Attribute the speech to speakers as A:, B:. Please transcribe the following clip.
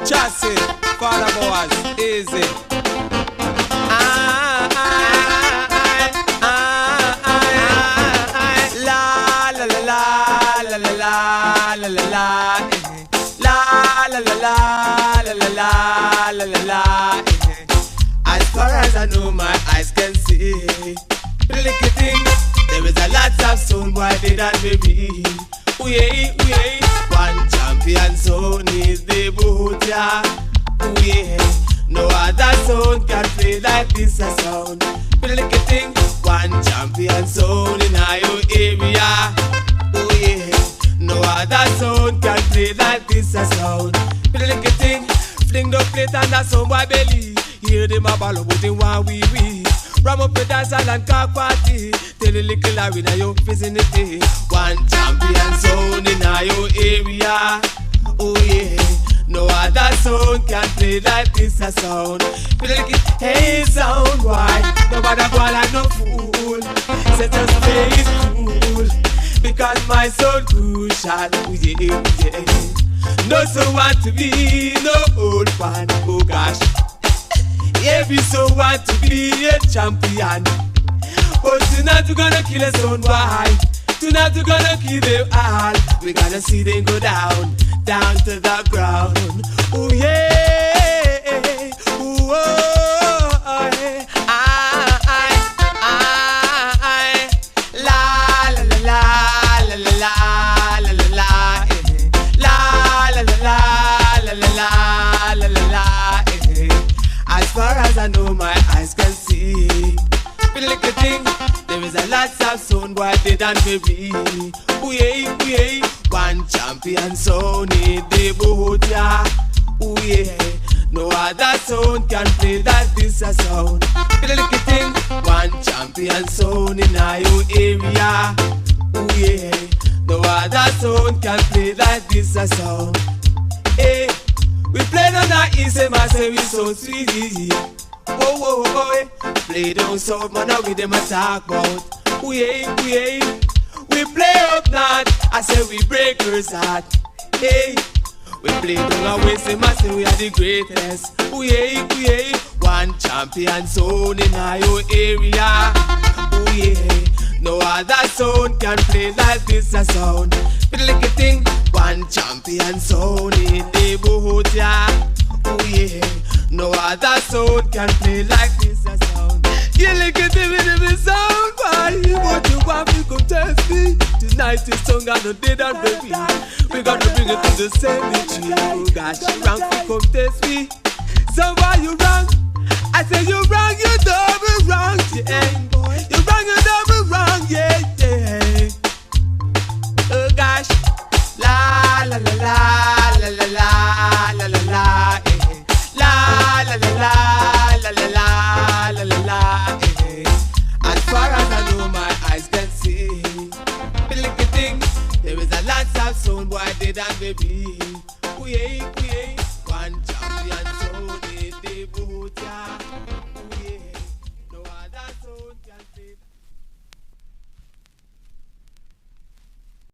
A: Chassis, Father Boaz, easy. La la la la la la la la la la la la la la la la la la la. As far as I know, my eyes can see. Little thing, there is a lot of sound boy they done baby. We one champion sound is the boot, yeah. We no other sound can play like this a sound. Little thing, one champion sound in your area. We no other sound can play like this a sound. Little thing, fling the plate and a sound boy belly. Hear them a ball about in one wee. Ram up the dancehall and car party. Tell a little Irie in your vicinity. One champion sound in your area. Oh yeah, no other sound can play like this a sound. Hey sound, why? Nobody go like no fool. Set us play it cool. Because my sound crucial. Oh yeah, yeah. No so want to be no old fan. Oh gosh. Every so want to be a champion. But tonight we're gonna kill us on why. Tonight we're gonna kill them all. We're gonna see them go down, down to the ground. Oh yeah, ooh, oh, yeah. La la la la la la la la la la la la la la la la la. As far as I know, my eyes can see. Little thing, there is a lot of sound boy they done baby. We one champion sound in the boot, yeah. We no other sound can play like this a sound. Little thing, one champion sound in your area. We no other sound can play like this a sound. Hey. We play on the east and I say we so sweet. Whoa, whoa, whoa, play down south, man, now with them a talk about. We play up north, I say we breakers heart. Hey, we play down our west and I say we are the greatest. We one champion sound in your area. No other sound can play like this a sound. Little thing, one champion sound in the boot, yeah. Oh yeah, no other sound can play like this a sound. You look at the sound, why? What you want me come test me? Tonight is song and the day that baby. We gotta bring it to the cemetery. Oh gosh, you wrong, come test me. So why you wrong? I say you wrong, you double wrong, yeah.